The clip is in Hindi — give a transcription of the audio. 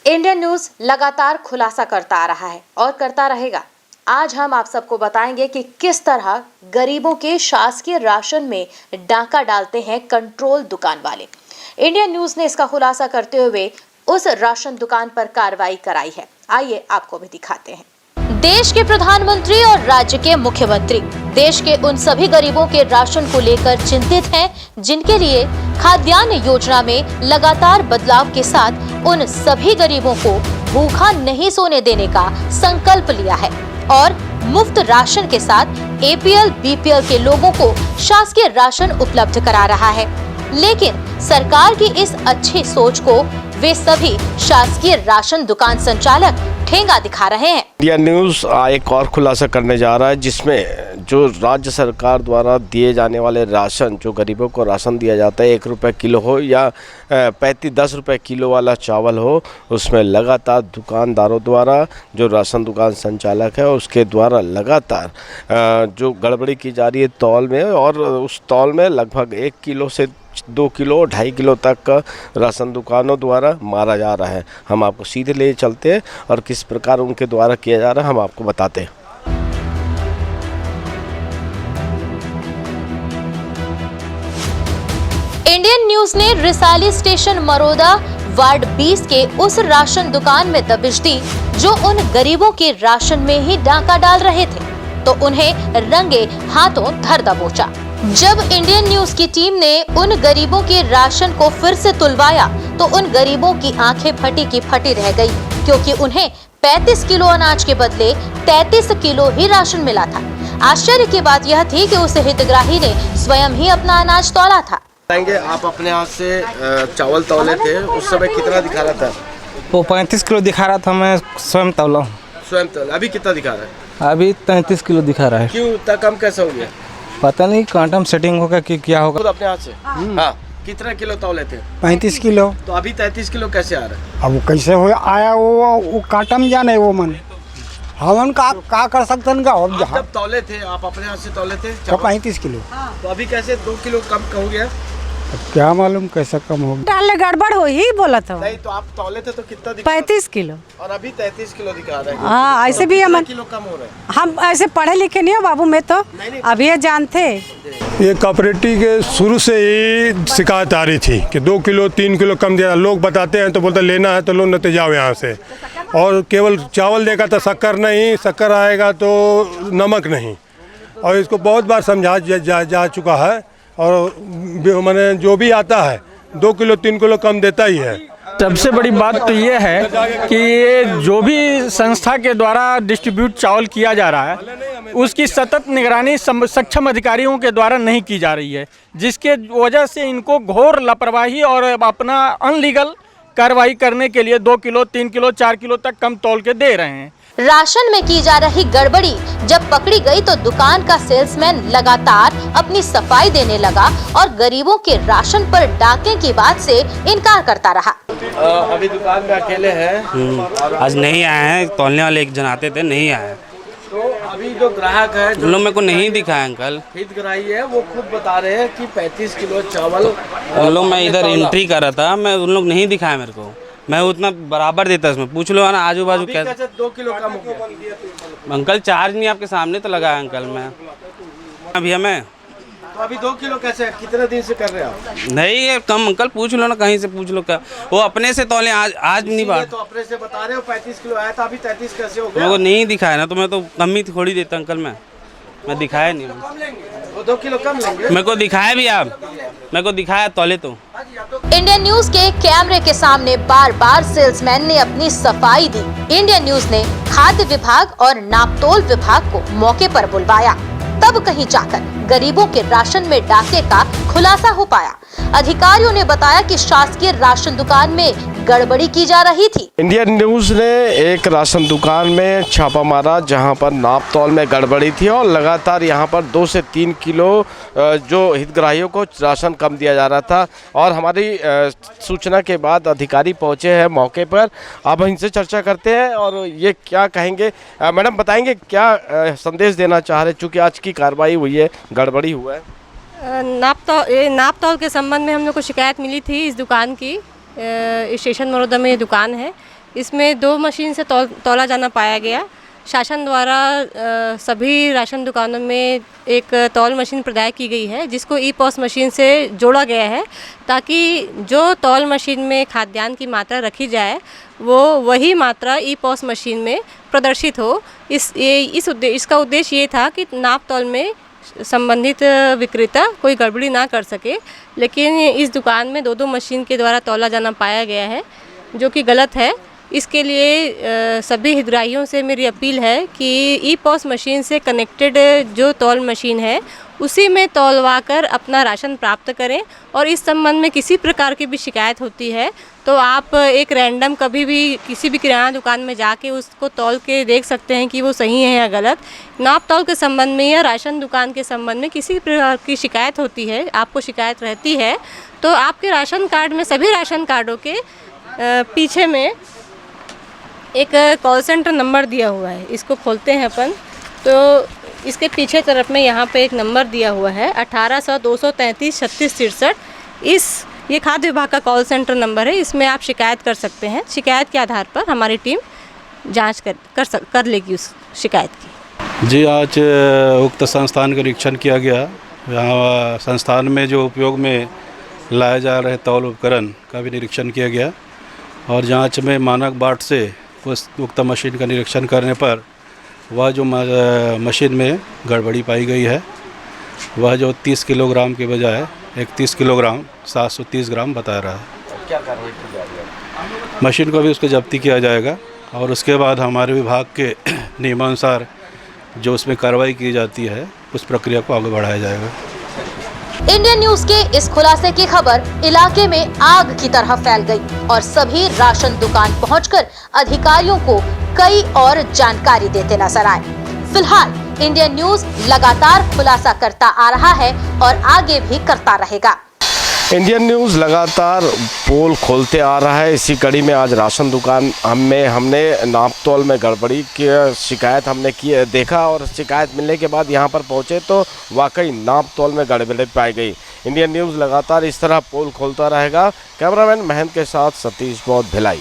इंडियन न्यूज लगातार खुलासा करता आ रहा है और करता रहेगा। आज हम आप सबको बताएंगे कि किस तरह गरीबों के शासकीय राशन में डाका डालते हैं कंट्रोल दुकान वाले। इंडियन न्यूज ने इसका खुलासा करते हुए उस राशन दुकान पर कार्रवाई कराई है। आइए आपको भी दिखाते हैं। देश के प्रधानमंत्री और राज्य के मुख्यमंत्री देश के उन सभी गरीबों के राशन को लेकर चिंतित हैं, जिनके लिए खाद्यान्न योजना में लगातार बदलाव के साथ उन सभी गरीबों को भूखा नहीं सोने देने का संकल्प लिया है और मुफ्त राशन के साथ एपीएल बीपीएल के लोगों को शासकीय राशन उपलब्ध करा रहा है। लेकिन सरकार की इस अच्छी सोच को वे सभी शासकीय राशन दुकान संचालक ठेंगा दिखा रहे हैं। इंडियन न्यूज एक और खुलासा करने जा रहा है, जिसमें जो राज्य सरकार द्वारा दिए जाने वाले राशन, जो गरीबों को राशन दिया जाता है, 1 रुपये किलो हो या 10 रुपये किलो वाला चावल हो, उसमें लगातार दुकानदारों द्वारा, जो राशन दुकान संचालक है उसके द्वारा लगातार जो गड़बड़ी की जा रही है तौल में, और उस तौल में लगभग 1 किलो से 2 किलो 2.5 किलो तक का राशन दुकानों द्वारा मारा जा रहा है। हम आपको सीधे ले चलते हैं और किस प्रकार उनके द्वारा किया जा रहा है हम आपको बताते हैं। इंडियन न्यूज ने रिसाली स्टेशन मरोदा वार्ड 20 के उस राशन दुकान में दबिश दी, जो उन गरीबों के राशन में ही डाका डाल रहे थे, तो उन्हें रंगे हाथों धर दबोचा। जब इंडियन न्यूज की टीम ने उन गरीबों के राशन को फिर से तुलवाया, तो उन गरीबों की आंखें फटी की फटी रह गई, क्योंकि उन्हें 35 किलो अनाज के बदले 33 किलो ही राशन मिला था। आश्चर्य की बात यह थी कि उस हितग्राही ने स्वयं ही अपना अनाज तौला था। आप अपने हाथ से चावल तौले थे, उस समय कितना दिखा रहा था? वो 35 किलो दिखा रहा था, मैं स्वयं तौला हूँ। स्वयं तौला। अभी कितना दिखा रहा है? अभी 33 किलो दिखा रहा है। क्यों इतना कम कैसे हो गया? पता नहीं, क्वांटम सेटिंग होगा कि क्या होगा। खुद अपने हाथ से? हाँ। कितना किलो तौले थे? 35 किलो। तो अभी 33 किलो कैसे आ रहा है? अब वो कैसे हो आया, वो काटम जाने वो मन हम का कर सकते हैं। जब तौले थे आप अपने हाथ से तौले थे तो 35 किलो, तो अभी कैसे 2 किलो कम हो गया? क्या मालूम कैसा कम हो गया। डालने गड़बड़ हो ही बोला था। नहीं तो आप तौले थे तो कितना दिखा? 35 किलो और अभी 33 किलो दिखा रहा है। हाँ, ऐसे भी हम किलो कम हो रहा है। हम ऐसे पढ़े लिखे नहीं हो बाबू, मैं तो अभी ये जानते। ये कोऑपरेटिव के शुरू से ही शिकायत आ रही थी कि 2 किलो 3 किलो कम दिया। लोग बताते हैं तो बोलते लेना है तो लो, न तो जाओ यहाँ से। और केवल चावल देगा तो शक्कर नहीं, शक्कर आएगा तो नमक नहीं। और इसको बहुत बार समझा जा चुका है, और मैंने जो भी आता है 2 किलो 3 किलो कम देता ही है। सबसे बड़ी बात तो ये है कि ये जो भी संस्था के द्वारा डिस्ट्रीब्यूट चावल किया जा रहा है, उसकी सतत निगरानी सक्षम अधिकारियों के द्वारा नहीं की जा रही है, जिसके वजह से इनको घोर लापरवाही और अपना अनलीगल कार्रवाई करने के लिए 2 किलो 3 किलो 4 किलो तक कम तौल के दे रहे हैं। राशन में की जा रही गड़बड़ी जब पकड़ी गई, तो दुकान का सेल्समैन लगातार अपनी सफाई देने लगा और गरीबों के राशन पर डाके की बात से इनकार करता रहा। अभी दुकान में अकेले हैं? आज नहीं आए हैं, तौलने वाले एक जन आते थे, नहीं आए। तो अभी जो ग्राहक है, उन लोग मेरे को नहीं दिखाया अंकल। हितग्राही है, वो खुद बता रहे हैं कि 35 किलो चावल उन लोग, मैं इधर एंट्री कर रहा था, मैं उन लोग नहीं दिखाया मेरे को। मैं उतना बराबर देता इसमें, पूछ लो ना आजू बाजू कैसे 2 किलो कम हो गया? अंकल चार्ज नहीं आपके सामने तो लगाया अंकल मैं अभी हमें। तो अभी 2 किलो कैसे, कितने दिन से कर रहे हैं आप? नहीं है कम अंकल, पूछ लो ना कहीं से, पूछ लो क्या वो अपने से तौले। आज नहीं बात तो अपने से बता रहे हो 35 किलो आया था, अभी 33 कैसे हो गया? मेरे को नहीं दिखाया ना, तो मैं तो कम ही थोड़ी देता अंकल। मैं दिखाया नहीं, वो 2 किलो कम लेंगे। मेरे को दिखाया भी, आप मेरे को दिखाया तौले तो। इंडियन न्यूज के कैमरे के सामने बार बार सेल्समैन ने अपनी सफाई दी। इंडियन न्यूज ने खाद्य विभाग और नापतोल विभाग को मौके पर बुलवाया, तब कहीं जाकर गरीबों के राशन में डाके का खुलासा हो पाया। अधिकारियों ने बताया कि शासकीय राशन दुकान में गड़बड़ी की जा रही थी। इंडियन न्यूज ने एक राशन दुकान में छापा मारा, जहां पर नाप तौल में गड़बड़ी थी और लगातार यहां पर 2 से 3 किलो जो हितग्राहियों को राशन कम दिया जा रहा था। और हमारी सूचना के बाद अधिकारी पहुंचे हैं मौके पर। अब इनसे चर्चा करते हैं और ये क्या कहेंगे। मैडम बताएंगे क्या संदेश देना चाह रहे, चूँकि आज की कार्रवाई हुई है, गड़बड़ी हुआ है? नाप तौल के संबंध में हम लोग को शिकायत मिली थी इस दुकान की। स्टेशन मरोदा में ये दुकान है। इसमें 2 मशीन से तौला जाना पाया गया। शासन द्वारा सभी राशन दुकानों में एक तौल मशीन प्रदान की गई है, जिसको ई-पॉस मशीन से जोड़ा गया है, ताकि जो तौल मशीन में खाद्यान्न की मात्रा रखी जाए वो वही मात्रा ई-पॉस मशीन में प्रदर्शित हो। इसका उद्देश्य ये था कि नाप तौल में संबंधित विक्रेता कोई गड़बड़ी ना कर सके। लेकिन इस दुकान में 2-2 मशीन के द्वारा तौला जाना पाया गया है, जो कि गलत है। इसके लिए सभी हितग्राहियों से मेरी अपील है कि ई-पॉस मशीन से कनेक्टेड जो तौल मशीन है उसी में तौलवा कर अपना राशन प्राप्त करें। और इस संबंध में किसी प्रकार की भी शिकायत होती है तो आप एक रैंडम कभी भी किसी भी किराना दुकान में जाके उसको तौल के देख सकते हैं कि वो सही है या गलत। नाप तौल के संबंध में या राशन दुकान के संबंध में किसी प्रकार की शिकायत होती है, आपको शिकायत रहती है, तो आपके राशन कार्ड में, सभी राशन कार्डों के पीछे में एक कॉल सेंटर नंबर दिया हुआ है। इसको खोलते हैं अपन, तो इसके पीछे तरफ में यहाँ पे एक नंबर दिया हुआ है 1800-233-3663। ये खाद्य विभाग का कॉल सेंटर नंबर है। इसमें आप शिकायत कर सकते हैं। शिकायत के आधार पर हमारी टीम जांच कर लेगी उस शिकायत की। जी, आज उक्त संस्थान का निरीक्षण किया गया। यहाँ संस्थान में जो उपयोग में लाए जा रहे तौल उपकरण का भी निरीक्षण किया गया और जांच में मानक बाट से उस उक्त मशीन का निरीक्षण करने पर वह जो मशीन में गड़बड़ी पाई गई है, वह जो 30 किलोग्राम के बजाय 31 किलोग्राम 730 ग्राम बता रहा है। क्या कार्रवाई की जा रही है? मशीन को भी उसको जब्ती किया जाएगा और उसके बाद हमारे विभाग के नियमानुसार जो उसमें कार्रवाई की जाती है उस प्रक्रिया को आगे बढ़ाया जाएगा। इंडियन न्यूज के इस खुलासे की खबर इलाके में आग की तरह फैल गई और सभी राशन दुकान पहुंचकर अधिकारियों को कई और जानकारी देते नजर आए। फिलहाल इंडियन न्यूज लगातार खुलासा करता आ रहा है और आगे भी करता रहेगा। इंडियन न्यूज़ लगातार पोल खोलते आ रहा है। इसी कड़ी में आज राशन दुकान हमने नाप तौल में गड़बड़ी की शिकायत हमने की देखा और शिकायत मिलने के बाद यहां पर पहुंचे तो वाकई नाप तौल में गड़बड़ी पाई गई। इंडियन न्यूज़ लगातार इस तरह पोल खोलता रहेगा। कैमरामैन महंत के साथ सतीश बौद्ध भिलाई।